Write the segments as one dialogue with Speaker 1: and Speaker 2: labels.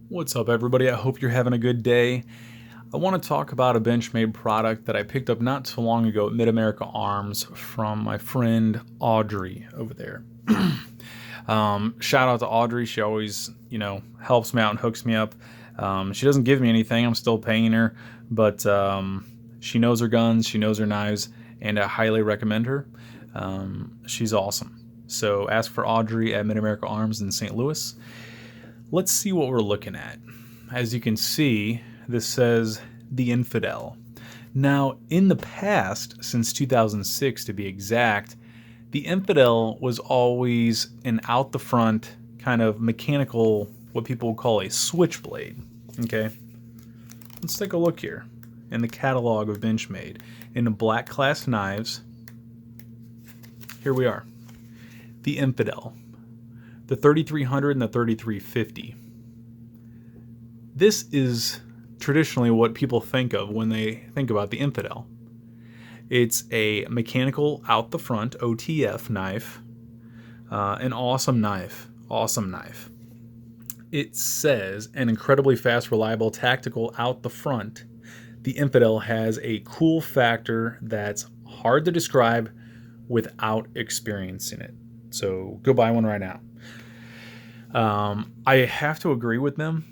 Speaker 1: What's up, everybody? I hope you're having a good day. I want to talk about a Benchmade product that I picked up not too long ago at Mid America Arms from my friend Audrey over there. Shout out to Audrey. She always, helps me out and hooks me up. She doesn't give me anything. I'm still paying her, but she knows her guns, she knows her knives, and I highly recommend her. She's awesome. So ask for Audrey at Mid America Arms in St. Louis. Let's see what we're looking at. As you can see, this says the Infidel. Now, in the past, since 2006 to be exact, the Infidel was always an out the front kind of mechanical, what people would call a switchblade. Okay, let's take a look here in the catalog of Benchmade. In the black class knives, here we are, the Infidel. The 3300 and the 3350. This is traditionally what people think of when they think about the Infidel. It's a mechanical out the front OTF knife, an awesome knife, It says an incredibly fast, reliable, tactical out the front. The Infidel has a cool factor that's hard to describe without experiencing it. So go buy one right now. I have to agree with them.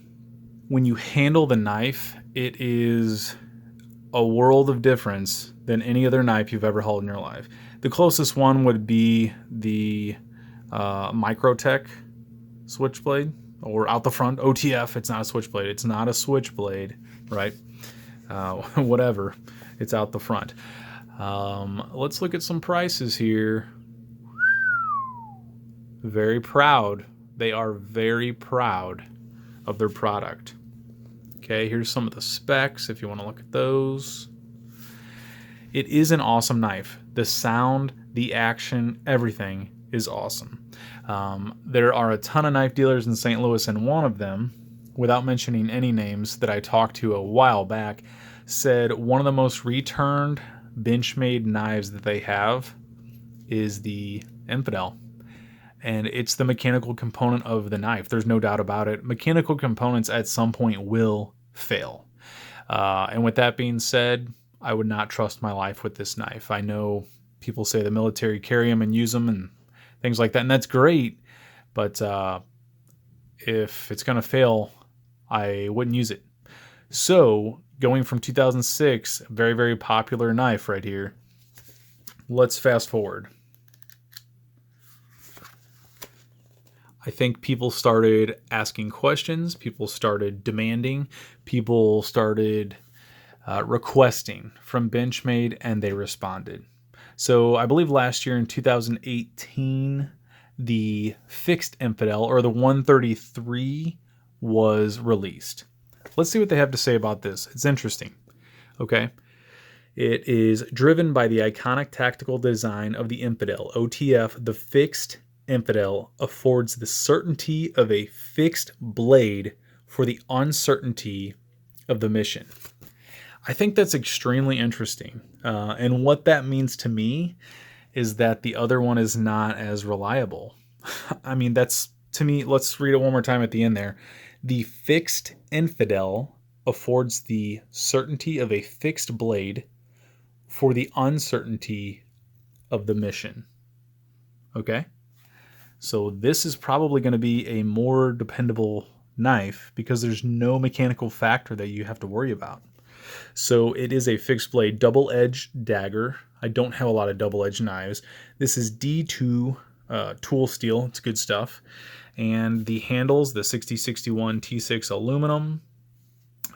Speaker 1: When you handle the knife, it is a world of difference than any other knife you've ever held in your life. The closest one would be the Microtech switchblade, or out the front OTF. It's not a switchblade. It's not a switchblade, right? Whatever. It's out the front. Let's look at some prices here. Very proud. They are very proud of their product. Okay, here's some of the specs if you want to look at those. It is an awesome knife. The sound, the action, everything is awesome. There are a ton of knife dealers in St. Louis, and one of them, without mentioning any names, that I talked to a while back, said one of the most returned Benchmade knives that they have is the Infidel. And it's the mechanical component of the knife. There's no doubt about it. Mechanical components at some point will fail. And with that being said, I would not trust my life with this knife. I know people say the military carry them and use them and things like that, and that's great. But if it's going to fail, I wouldn't use it. So going from 2006, very, very popular knife right here. Let's fast forward. I think people started asking questions, people started demanding, people started requesting from Benchmade, and they responded. So I believe last year in 2018, the fixed Infidel, or the 133, was released. Let's see what they have to say about this. It's interesting. Okay. It is driven by the iconic tactical design of the Infidel. OTF, the fixed Infidel, affords the certainty of a fixed blade for the uncertainty of the mission. I think that's extremely interesting. And what that means to me is that the other one is not as reliable. I mean, that's, to me, let's read it one more time at the end there. The fixed Infidel affords the certainty of a fixed blade for the uncertainty of the mission. Okay? So this is probably going to be a more dependable knife because there's no mechanical factor that you have to worry about. So it is a fixed blade double-edged dagger. I don't have a lot of double-edged knives. This is D2 tool steel. It's good stuff. And the handles, the 6061 T6 aluminum.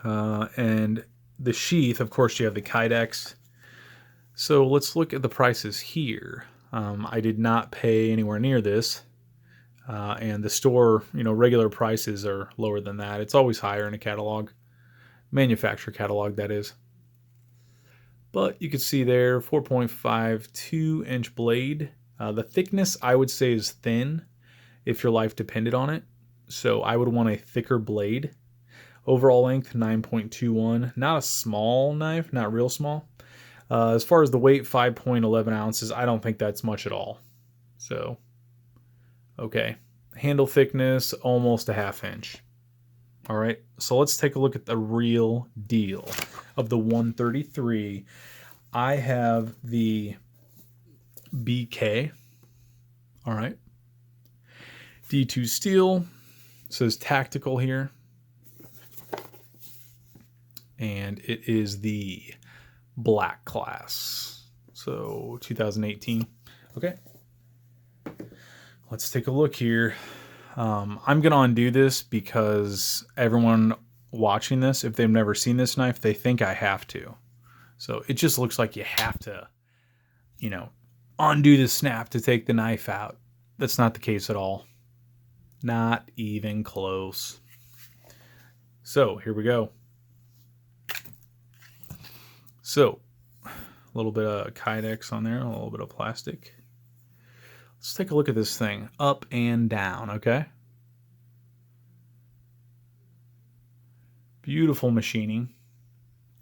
Speaker 1: And the sheath, of course, you have the Kydex. So let's look at the prices here. I did not pay anywhere near this. And the store, regular prices are lower than that. It's always higher in a catalog. Manufacturer catalog, that is. But you can see there, 4.52 inch blade. The thickness, I would say, is thin if your life depended on it. So I would want a thicker blade. Overall length, 9.21. Not a small knife, not real small. As far as the weight, 5.11 ounces. I don't think that's much at all. So, okay. Handle thickness, almost a half inch. All right, so let's take a look at the real deal of the 133. I have the BK. All right. D2 steel. It says tactical here. And it is the black class. So 2018. Okay. Let's take a look here. I'm going to undo this because everyone watching this, if they've never seen this knife, they think I have to. So it just looks like you have to, undo the snap to take the knife out. That's not the case at all. Not even close. So here we go. So a little bit of Kydex on there, a little bit of plastic. Let's take a look at this thing up and down, okay? Beautiful machining.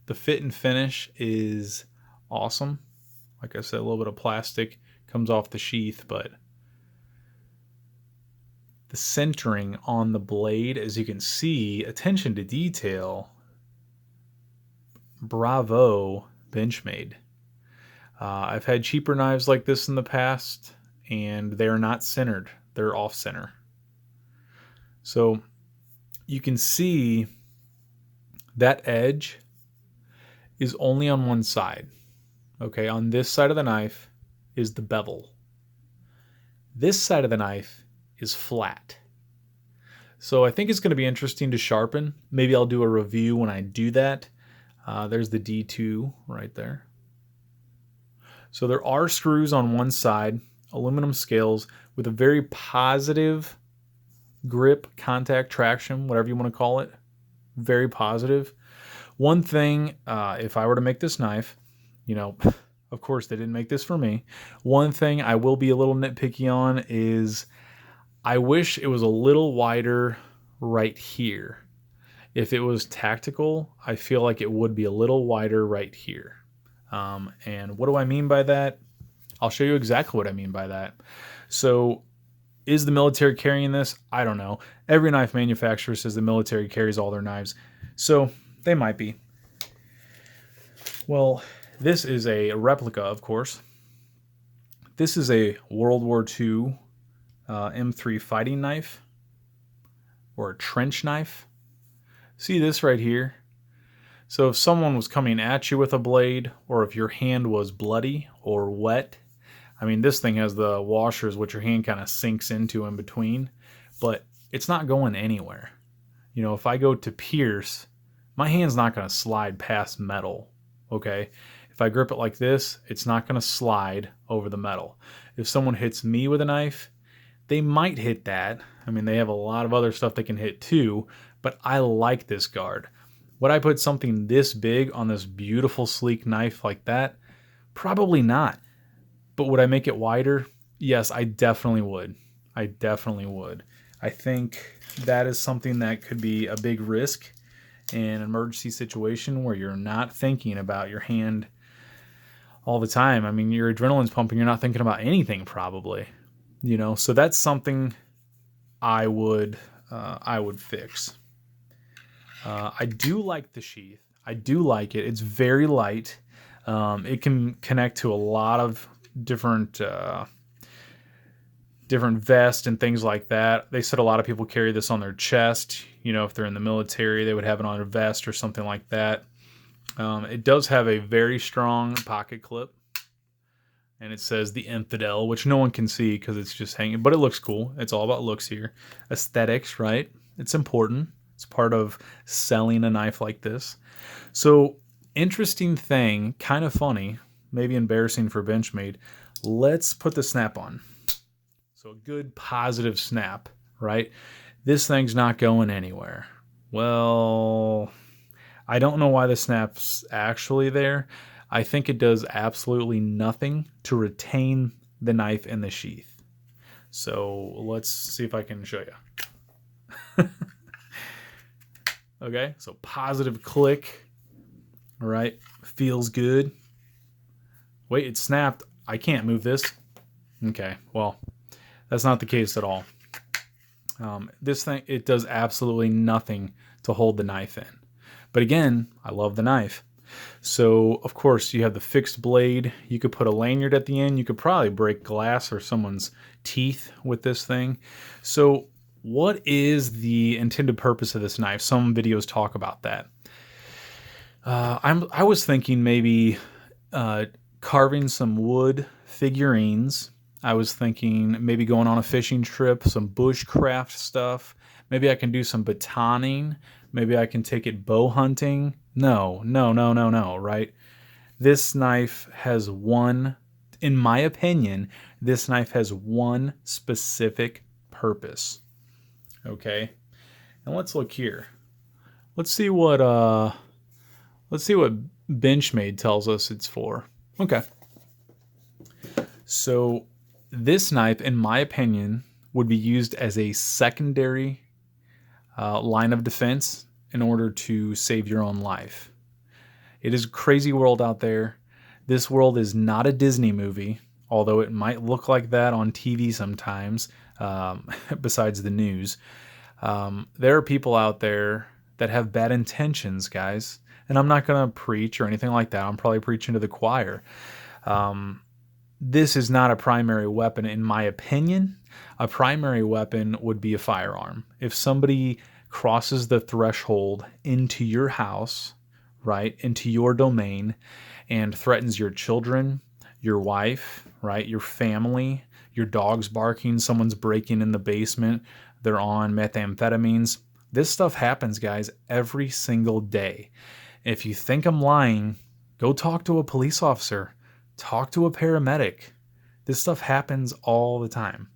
Speaker 1: The fit and finish is awesome. Like I said, a little bit of plastic comes off the sheath, but the centering on the blade, as you can see, attention to detail. Bravo, Benchmade. I've had cheaper knives like this in the past, and they're not centered. They're off center. So you can see that edge is only on one side. Okay, on this side of the knife is the bevel. This side of the knife is flat. So I think it's going to be interesting to sharpen. Maybe I'll do a review when I do that. There's the D2 right there. So there are screws on one side, aluminum scales with a very positive grip, contact, traction, whatever you want to call it. Very positive. One thing, if I were to make this knife, of course they didn't make this for me. One thing I will be a little nitpicky on is I wish it was a little wider right here. If it was tactical, I feel like it would be a little wider right here. And what do I mean by that? I'll show you exactly what I mean by that. So is the military carrying this? I don't know. Every knife manufacturer says the military carries all their knives. So they might be. Well, this is a replica, of course. This is a World War II M3 fighting knife or a trench knife. See this right here? So if someone was coming at you with a blade, or if your hand was bloody or wet, I mean, this thing has the washers which your hand kind of sinks into in between, but it's not going anywhere. If I go to pierce, my hand's not going to slide past metal, okay? If I grip it like this, it's not going to slide over the metal. If someone hits me with a knife, they might hit that. I mean, they have a lot of other stuff they can hit too, but I like this guard. Would I put something this big on this beautiful, sleek knife like that? Probably not. But would I make it wider? Yes, I definitely would. I definitely would. I think that is something that could be a big risk in an emergency situation where you're not thinking about your hand all the time. I mean, your adrenaline's pumping. You're not thinking about anything probably. So that's something I would fix. I do like the sheath. I do like it. It's very light. It can connect to a lot of different vests and things like that. They said a lot of people carry this on their chest. If they're in the military, they would have it on a vest or something like that. It does have a very strong pocket clip. And it says the Infidel, which no one can see because it's just hanging. But it looks cool. It's all about looks here. Aesthetics, right? It's important. It's part of selling a knife like this. So, interesting thing, kind of funny, maybe embarrassing for Benchmade. Let's put the snap on. So a good positive snap, right? This thing's not going anywhere. Well, I don't know why the snap's actually there. I think it does absolutely nothing to retain the knife in the sheath. So let's see if I can show you. Okay, so positive click. All right, feels good. Wait, it snapped. I can't move this. Okay, well, that's not the case at all. This thing, it does absolutely nothing to hold the knife in. But again, I love the knife. So, of course, you have the fixed blade. You could put a lanyard at the end. You could probably break glass or someone's teeth with this thing. So, what is the intended purpose of this knife? Some videos talk about that. I was thinking maybe carving some wood figurines. I was thinking maybe going on a fishing trip, some bushcraft stuff. Maybe I can do some batoning. Maybe I can take it bow hunting. No, no, no, no, no, right? This knife has one, in my opinion, this knife has one specific purpose. Okay? And let's look here. Let's see what Benchmade tells us it's for. Okay. So this knife, in my opinion, would be used as a secondary line of defense in order to save your own life. It is a crazy world out there. This world is not a Disney movie, although it might look like that on TV sometimes, besides the news. There are people out there that have bad intentions, guys. And I'm not going to preach or anything like that. I'm probably preaching to the choir. This is not a primary weapon, in my opinion. A primary weapon would be a firearm. If somebody crosses the threshold into your house, right, into your domain, and threatens your children, your wife, right, your family, your dog's barking, someone's breaking in the basement, they're on methamphetamines. This stuff happens, guys, every single day. If you think I'm lying, go talk to a police officer. Talk to a paramedic. This stuff happens all the time.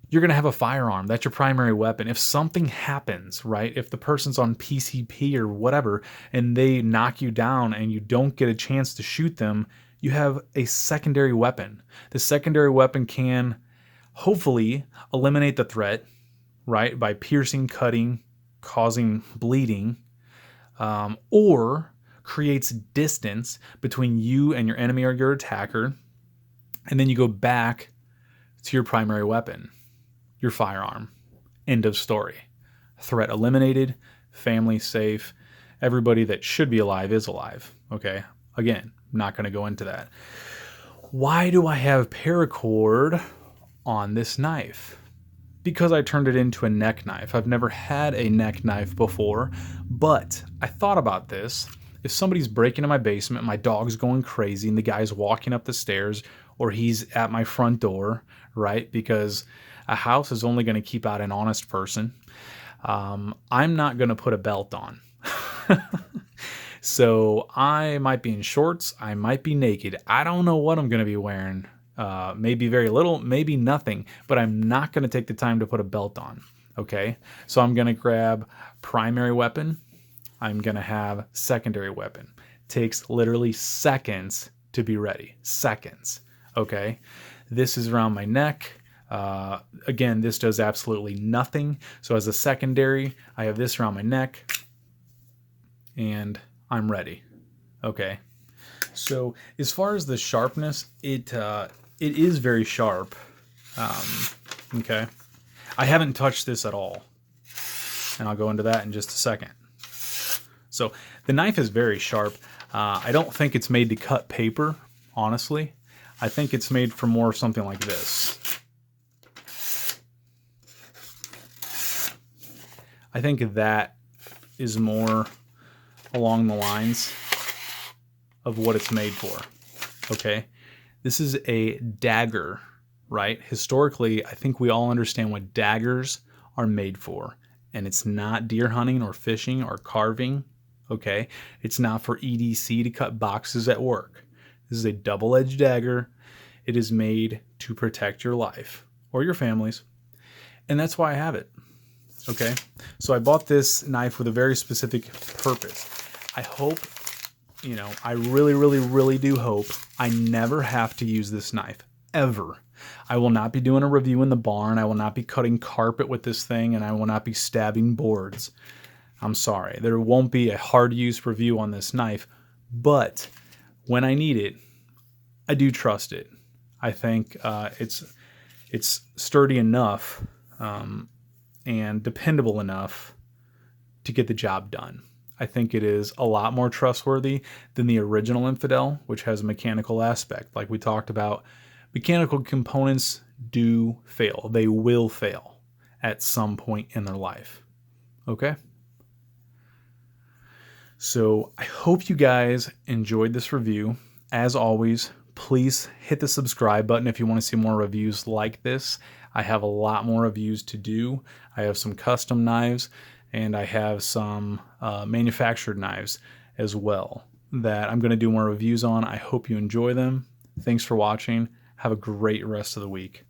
Speaker 1: You're going to have a firearm. That's your primary weapon. If something happens, right? If the person's on PCP or whatever, and they knock you down and you don't get a chance to shoot them, you have a secondary weapon. The secondary weapon can hopefully eliminate the threat, right? By piercing, cutting, causing bleeding, or creates distance between you and your enemy or your attacker, and then you go back to your primary weapon, your firearm. End of story. Threat eliminated, family safe, everybody that should be alive is alive. Okay, again, not going to go into that. Why do I have paracord on this knife? Because I turned it into a neck knife. I've never had a neck knife before, but I thought about this. If somebody's breaking in my basement, my dog's going crazy, and the guy's walking up the stairs, or he's at my front door, right? Because a house is only going to keep out an honest person. I'm not going to put a belt on. So I might be in shorts. I might be naked. I don't know what I'm going to be wearing. Maybe very little, maybe nothing, but I'm not going to take the time to put a belt on. Okay. So I'm going to grab primary weapon. I'm going to have secondary weapon. Takes literally seconds to be ready. Seconds. Okay. This is around my neck. Again, this does absolutely nothing. So as a secondary, I have this around my neck and I'm ready. Okay. So as far as the sharpness, it is very sharp. Okay. I haven't touched this at all, and I'll go into that in just a second. So the knife is very sharp. I don't think it's made to cut paper, honestly. I think it's made for more something like this. I think that is more along the lines of what it's made for. Okay. This is a dagger, right? Historically, I think we all understand what daggers are made for. And it's not deer hunting or fishing or carving. Okay. It's not for EDC to cut boxes at work. This is a double-edged dagger. It is made to protect your life or your family's. And that's why I have it. Okay. So I bought this knife with a very specific purpose. I hope, I really, really, really do hope I never have to use this knife, ever. I will not be doing a review in the barn. I will not be cutting carpet with this thing, and I will not be stabbing boards. I'm sorry. There won't be a hard use review on this knife, but when I need it, I do trust it. I think it's sturdy enough and dependable enough to get the job done. I think it is a lot more trustworthy than the original Infidel, which has a mechanical aspect. Like we talked about, mechanical components do fail. They will fail at some point in their life. Okay? So I hope you guys enjoyed this review. As always, please hit the subscribe button if you want to see more reviews like this. I have a lot more reviews to do. I have some custom knives, and I have some manufactured knives as well that I'm going to do more reviews on. I hope you enjoy them. Thanks for watching. Have a great rest of the week.